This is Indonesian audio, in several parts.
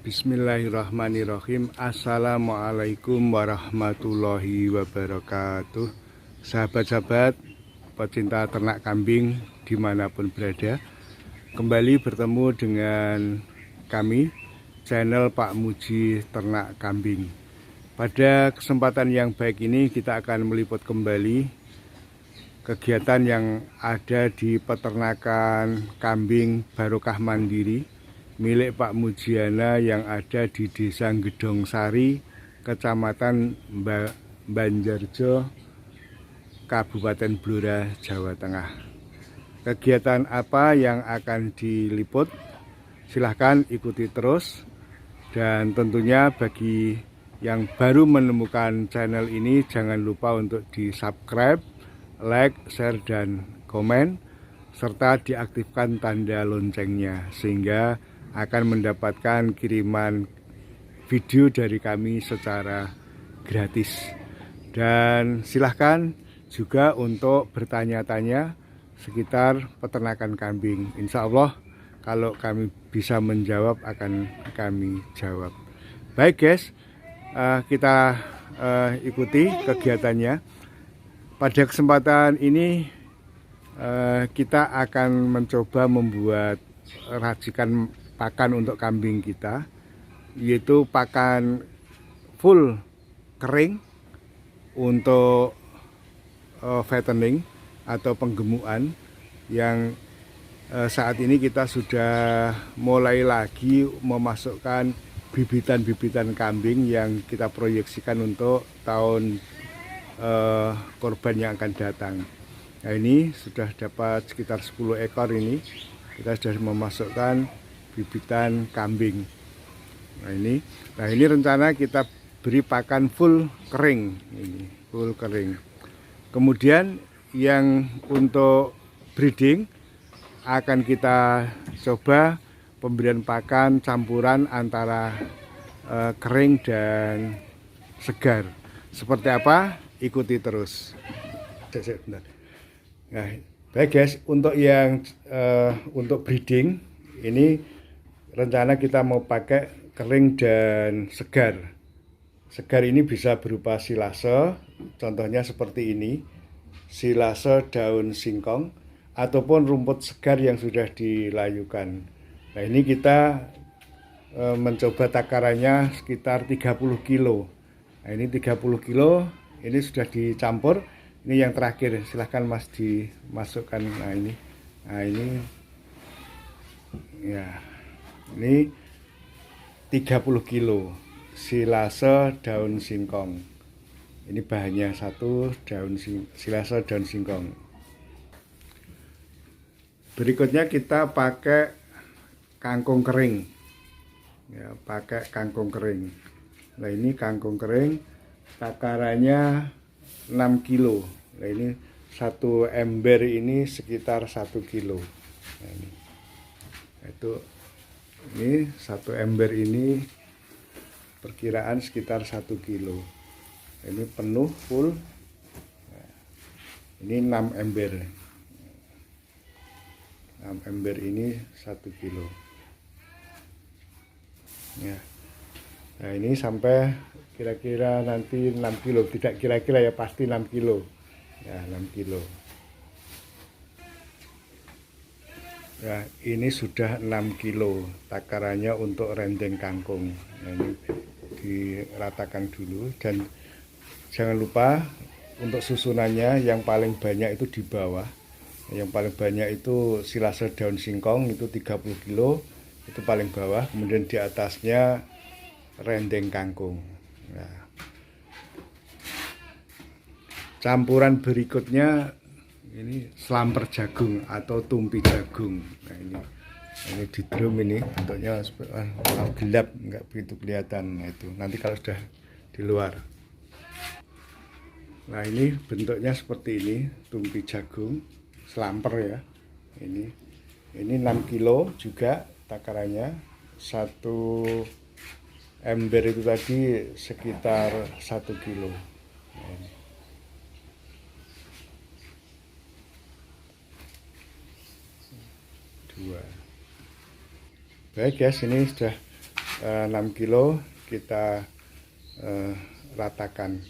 Bismillahirrahmanirrahim. Assalamualaikum warahmatullahi wabarakatuh. Sahabat-sahabat pecinta ternak kambing dimanapun berada, kembali bertemu dengan kami, channel Pak Muji Ternak Kambing. Pada kesempatan yang baik ini kita akan meliput kembali kegiatan yang ada di peternakan kambing Barokah Mandiri milik Pak Mujiana yang ada di Desa Gedong Sari, Kecamatan Banjarjo, Kabupaten Blora, Jawa Tengah. Kegiatan apa yang akan diliput? Silahkan ikuti terus. Dan tentunya bagi yang baru menemukan channel ini, jangan lupa untuk di subscribe, like, share, dan komen, serta diaktifkan tanda loncengnya sehingga akan mendapatkan kiriman video dari kami secara gratis. Dan silahkan juga untuk bertanya-tanya sekitar peternakan kambing. Insya Allah kalau kami bisa menjawab akan kami jawab. Baik guys, kita ikuti kegiatannya. Pada kesempatan ini kita akan mencoba membuat racikan pakan untuk kambing kita, yaitu pakan full kering untuk fattening atau penggemukan yang saat ini kita sudah mulai lagi memasukkan bibitan-bibitan kambing yang kita proyeksikan untuk tahun korban yang akan datang. Nah, ini sudah dapat sekitar 10 ekor ini. Kita sudah memasukkan bibitan kambing. Nah ini rencana kita beri pakan full kering, ini full kering. Kemudian yang untuk breeding akan kita coba pemberian pakan campuran antara kering dan segar. Seperti apa? Ikuti terus. Nah, baik guys, untuk yang untuk breeding ini rencana kita mau pakai kering dan segar. Segar ini bisa berupa silase, contohnya seperti ini, silase daun singkong ataupun rumput segar yang sudah dilayukan. Nah, ini kita mencoba takarannya sekitar 30 kilo. Nah, ini 30 kilo, ini sudah dicampur. Ini yang terakhir, silahkan Mas dimasukkan. Nah ini ya, ini 30 kilo silase daun singkong. Ini bahannya satu silase daun singkong. Berikutnya kita pakai kangkung kering, ya, pakai kangkung kering. Nah ini kangkung kering, takarannya 6 kilo. Nah ini satu ember ini sekitar 1 kilo. Nah, ini satu ember ini perkiraan sekitar 1 kilo. Ini penuh full. Nah, ini 6 ember. 6 ember ini 1 kilo. Ya. Nah ini sampai kira-kira nanti 6 kilo, tidak kira-kira ya, pasti 6 kilo. Ya 6 kilo. Ya, ini sudah 6 kilo takarannya untuk rendeng kangkung. Nah, ini diratakan dulu dan jangan lupa untuk susunannya yang paling banyak itu di bawah. Yang paling banyak itu silase daun singkong itu 30 kilo, itu paling bawah, kemudian di atasnya rendeng kangkung. Nah, campuran berikutnya ini selamper jagung atau tumpi jagung. Nah ini di drum ini bentuknya gelap, nggak begitu kelihatan. Nah, itu nanti kalau sudah di luar. Nah ini bentuknya seperti ini, tumpi jagung selamper ya. Ini 6 kilo juga takarannya. Satu ember itu tadi sekitar 1 kilo. Nah, ini. Baik guys, ini sudah 6 kilo kita ratakan.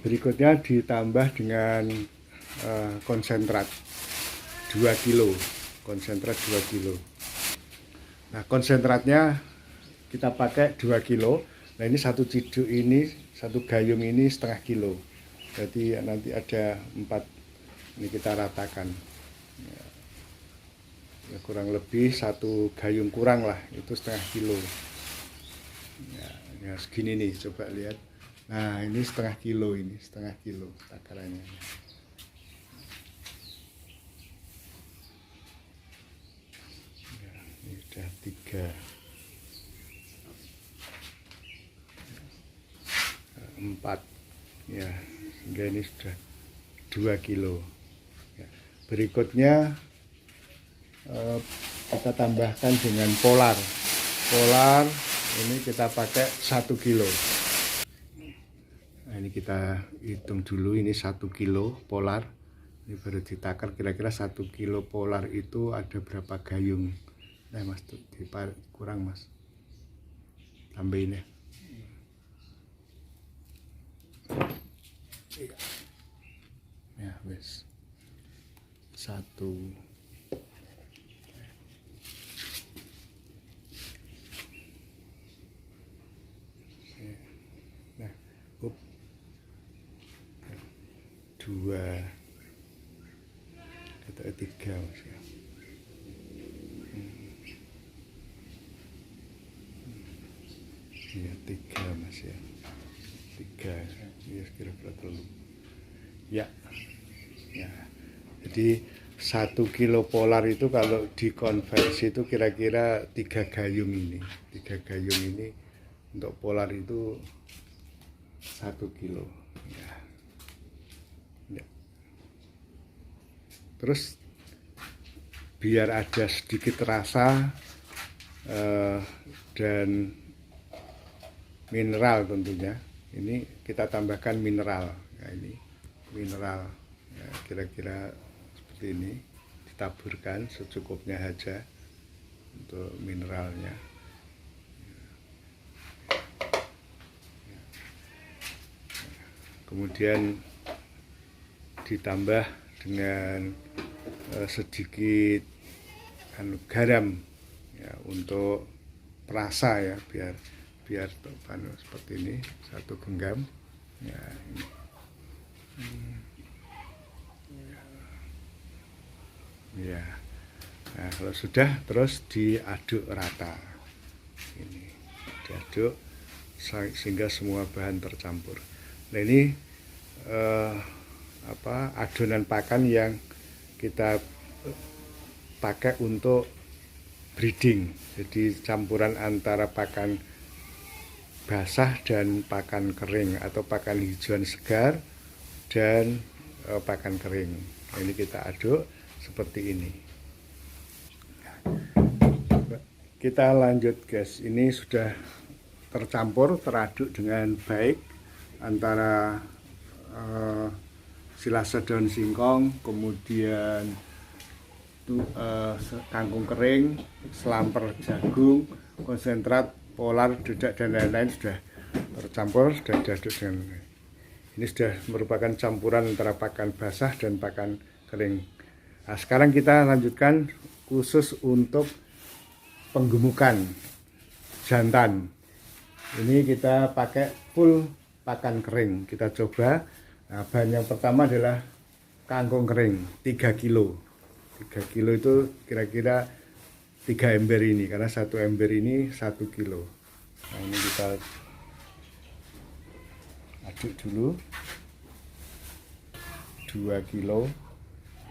Berikutnya ditambah dengan konsentrat 2 kilo. Konsentrat 2 kilo. Nah, konsentratnya kita pakai 2 kilo. Nah, ini satu ciduk ini, satu gayung ini setengah kilo. Jadi nanti ada 4, ini kita ratakan. Ya, kurang lebih satu gayung kurang lah, itu setengah kilo. Ya segini nih, coba lihat. Nah, ini setengah kilo, ini setengah kilo takarannya. Ya, ini udah 3, 4, ya, sehingga ini sudah 2 kilo. Ya. Berikutnya kita tambahkan dengan polar. Polar ini kita pakai 1 kilo. Nah, ini kita hitung dulu, ini 1 kilo polar. Ini baru ditakar, kira-kira 1 kilo polar itu ada berapa gayung. Nah mas, tuh kurang mas, tambahin ya. Ya wes, 1. Nah, 2, atau 3 mas ya. Ya 3 mas ya, 3 ya, kira-kira terlalu ya. Ya, jadi 1 kilo polar itu kalau dikonversi itu kira-kira 3 gayung ini. 3 gayung ini untuk polar itu 1 kilo. Ya. Ya. Terus biar ada sedikit rasa dan mineral tentunya, ini kita tambahkan mineral. Nah, ini mineral, ya, kira-kira seperti ini, ditaburkan secukupnya saja untuk mineralnya. Kemudian ditambah dengan sedikit garam ya, untuk perasa ya, biar seperti ini, 1 genggam ya, ini. Ya, nah kalau sudah terus diaduk rata, ini diaduk sehingga semua bahan tercampur. Nah ini adonan pakan yang kita pakai untuk breeding, jadi campuran antara pakan basah dan pakan kering, atau pakan hijauan segar dan pakan kering. Nah, ini kita aduk seperti ini. Kita lanjut guys, ini sudah tercampur, teraduk dengan baik antara silase daun singkong, kemudian kangkung kering, selamper jagung, konsentrat, polar, dedak dan lain-lain sudah tercampur, sudah diaduk dengan ini, sudah merupakan campuran antara pakan basah dan pakan kering. Nah, sekarang kita lanjutkan khusus untuk penggemukan jantan. Ini kita pakai full pakan kering. Kita coba. Nah, bahan yang pertama adalah kangkung kering 3 kilo. 3 kilo itu kira-kira 3 ember ini, karena 1 ember ini 1 kilo. Nah, ini kita aduk dulu 2 kilo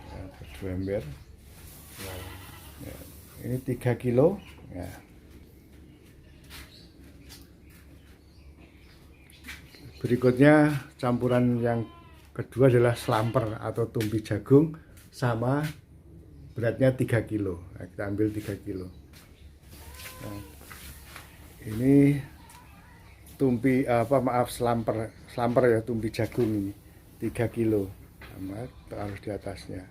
ya, 2 ember ya, ini 3 kilo ya. Berikutnya campuran yang kedua adalah selamper atau tumpi jagung, sama beratnya 3 kilo. Nah, kita ambil 3 kilo. Nah, ini selamper ya, tumpi jagung ini 3 kilo. sama harus di atasnya.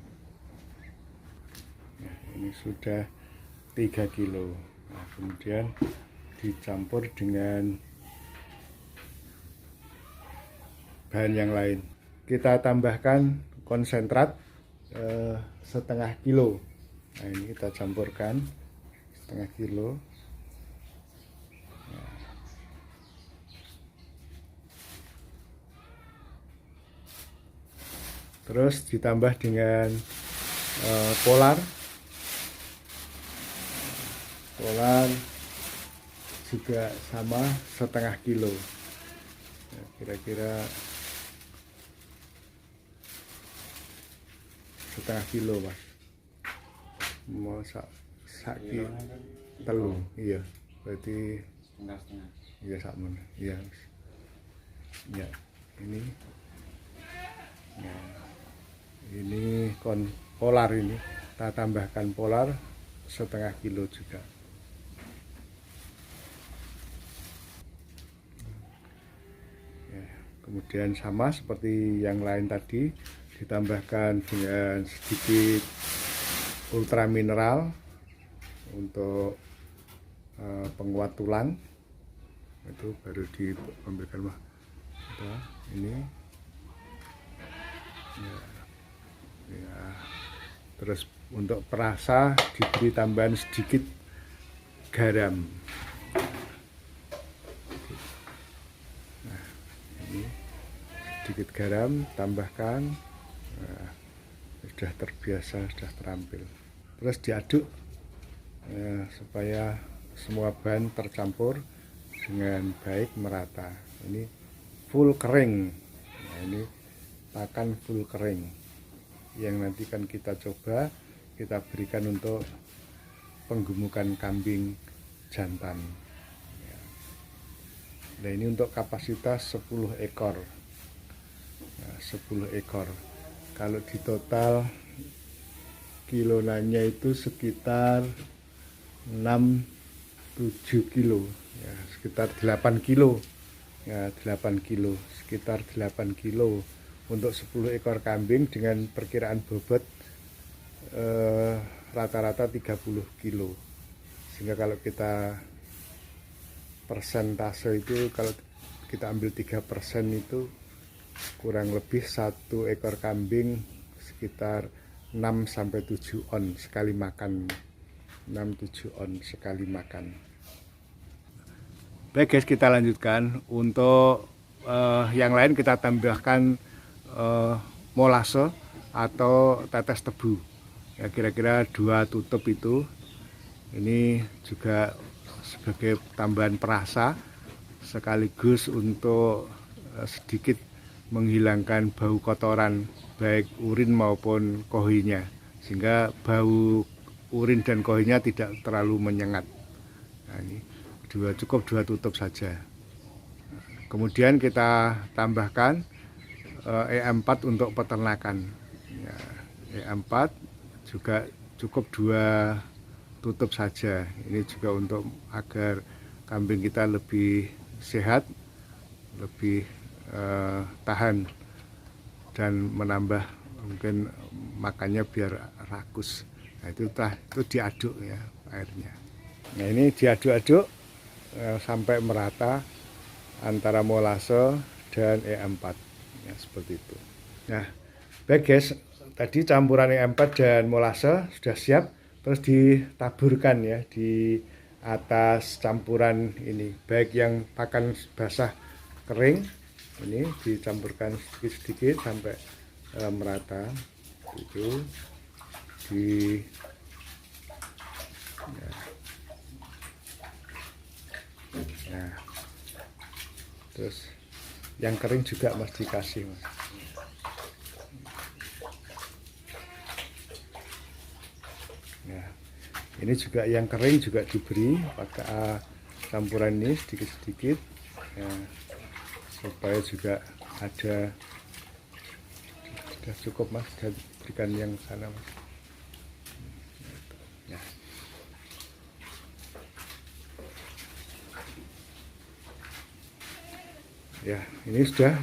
Nah, ini sudah 3 kilo. Nah, kemudian dicampur dengan bahan yang lain. Kita tambahkan konsentrat setengah kilo. Nah, ini kita campurkan setengah kilo. Nah, terus ditambah dengan polar juga sama setengah kilo. Nah, kira-kira setengah kilo mas, mau saki telu, iya berarti setengah-setengah. iya sama, iya ya ini. Nah, ini polar, ini kita tambahkan polar setengah kilo juga. Ya, kemudian sama seperti yang lain tadi, ditambahkan dengan sedikit ultra mineral untuk penguat tulang. Itu baru diambilkan ini ya. Terus untuk perasa diberi tambahan sedikit garam. Nah, ini sedikit garam tambahkan. Nah, sudah terbiasa, sudah terampil. Terus diaduk supaya semua bahan tercampur dengan baik, merata. Ini full kering. Nah, ini pakan full kering yang nanti kan kita coba, kita berikan untuk penggemukan kambing jantan. Nah, ini untuk kapasitas 10 ekor. Nah, 10 ekor. Kalau di total kilonannya itu sekitar 6-7 kilo, ya, sekitar 8 kilo. Ya, 8 kilo, sekitar 8 kilo untuk 10 ekor kambing dengan perkiraan bobot rata-rata 30 kilo. Sehingga kalau kita persentase itu, kalau kita ambil 3% itu kurang lebih 1 ekor kambing sekitar 6-7 on sekali makan. 6-7 on sekali makan. Baik guys, kita lanjutkan. Untuk yang lain kita tambahkan molase atau tetes tebu. Ya, kira-kira 2 tutup itu. Ini juga sebagai tambahan perasa sekaligus untuk sedikit menghilangkan bau kotoran baik urin maupun kohinya, sehingga bau urin dan kohinya tidak terlalu menyengat. Nah, ini cukup 2 tutup saja. Kemudian kita tambahkan E4 untuk peternakan. Ya, E4 juga cukup 2 tutup saja. Ini juga untuk agar kambing kita lebih sehat, lebih tahan, dan menambah mungkin makannya biar rakus. Nah, itu diaduk ya airnya. Nah, ini diaduk-aduk sampai merata antara molase dan E4 ya, seperti itu. Nah, baik guys, tadi campuran E4 dan molase sudah siap. Terus ditaburkan ya di atas campuran ini, baik yang pakan basah kering, ini dicampurkan sedikit-sedikit sampai merata. Itu ya. Nah, terus yang kering juga mas dikasih mas. Nah, ini juga yang kering juga diberi pakai campuran ini sedikit-sedikit ya, supaya juga ada. Sudah cukup mas, sudah berikan yang sana mas. Ya. Ya, ini sudah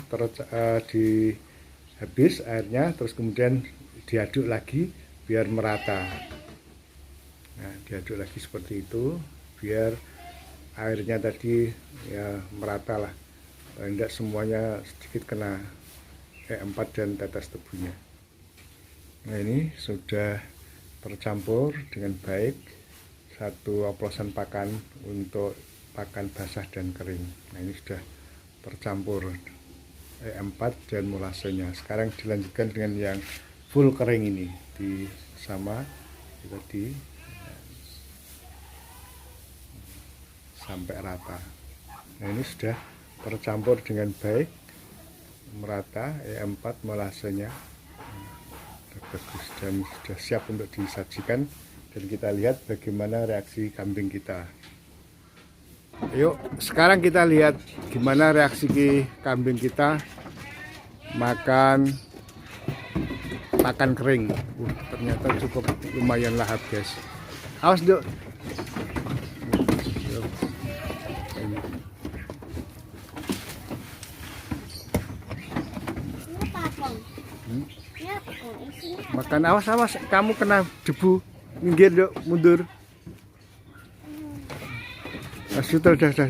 habis airnya, terus kemudian diaduk lagi biar merata. Nah, diaduk lagi seperti itu biar airnya tadi ya merata lah, tidak semuanya sedikit kena E4 dan tetes tebunya. Nah, ini sudah tercampur dengan baik, satu oplosan pakan untuk pakan basah dan kering. Nah, ini sudah tercampur E4 dan molasenya. Sekarang dilanjutkan dengan yang full kering ini, di sama tadi sampai rata. Nah, ini sudah tercampur dengan baik, merata E4 molasenya bagus dan sudah siap untuk disajikan, dan kita lihat bagaimana reaksi kambing kita. Yuk, sekarang kita lihat gimana reaksi kambing kita makan pakan kering. Ternyata cukup lumayan lahap, guys. Awas, Dok. Makan, awas, kamu kena debu. Minggir, Dok, mundur. Sudah. Ternyata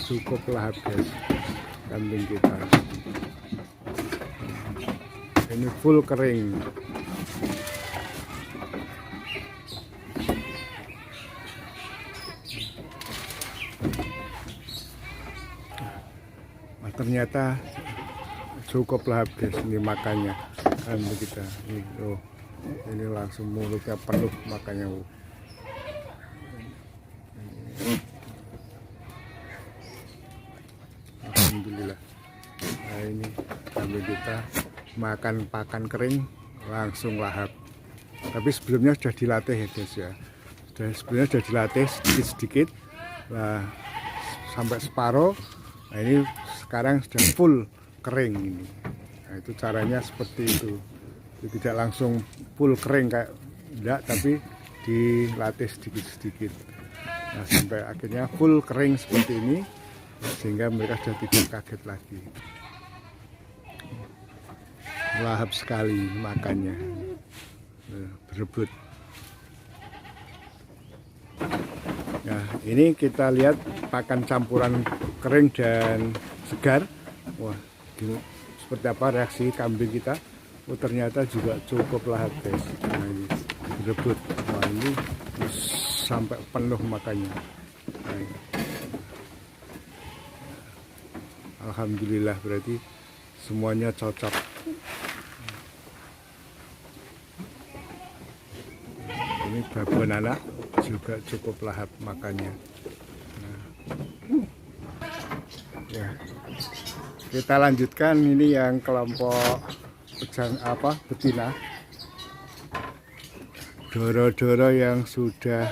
cukup lahap, guys, kambing kita. Ini full kering. Ternyata cukup lahap, guys, ini makannya kambing kita. Ini langsung mulutnya penuh makannya. Alhamdulillah. Nah, ini kambing kita makan pakan kering langsung lahap. Tapi sebelumnya sudah dilatih ya, guys ya. Sebelumnya sudah dilatih sedikit-sedikit. Nah, sampai separuh. Nah, ini sekarang sudah full kering ini. Nah, itu caranya seperti itu. Tidak langsung full kering kayak enggak, tapi dilatih sedikit-sedikit. Nah, sampai akhirnya full kering seperti ini, sehingga mereka sudah tidak kaget lagi. Lahap sekali makannya, berebut. Nah, ini kita lihat pakan campuran kering dan segar. Wah, seperti apa reaksi kambing kita? Ternyata juga cukup lahap, guys. Nah, ini berebut. Wah, ini sampai penuh makannya. Nah, ini. Alhamdulillah, berarti semuanya cocok. Ini babon anak juga cukup lahap makannya. Nah, ya, kita lanjutkan ini yang kelompok betina, doro-doro yang sudah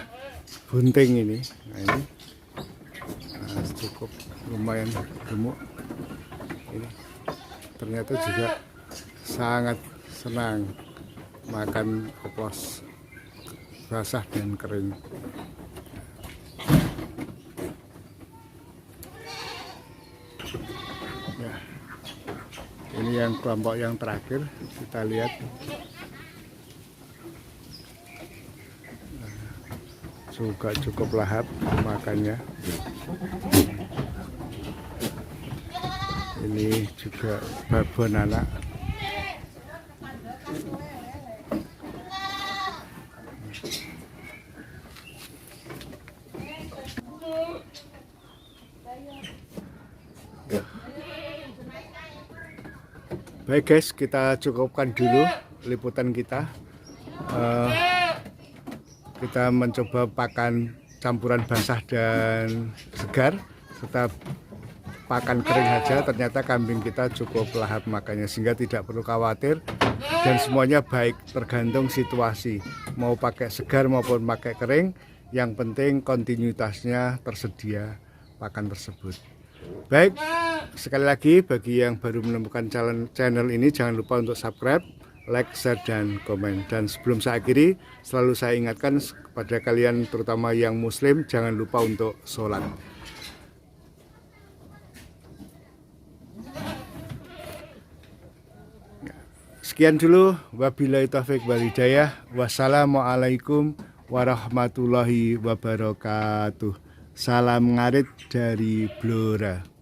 bunting ini. Nah, ini cukup lumayan gemuk. Ini ternyata juga sangat senang makan oplos basah dan kering. Ya, ini yang kelompok yang terakhir, kita lihat. Juga cukup lahap makannya. Ini juga babon anak. Baik, guys, kita cukupkan dulu liputan kita. Kita mencoba pakan campuran basah dan segar serta pakan kering saja. Ternyata kambing kita cukup lahap makannya, sehingga tidak perlu khawatir, dan semuanya baik, tergantung situasi, mau pakai segar maupun pakai kering. Yang penting kontinuitasnya tersedia pakan tersebut. Baik, sekali lagi bagi yang baru menemukan channel ini, jangan lupa untuk subscribe, like, share, dan komen. Dan sebelum saya akhiri, selalu saya ingatkan kepada kalian terutama yang muslim, jangan lupa untuk sholat. Sekian dulu, wabillahi taufiq wal hidayah. Wassalamualaikum warahmatullahi wabarakatuh. Salam ngarit dari Blora.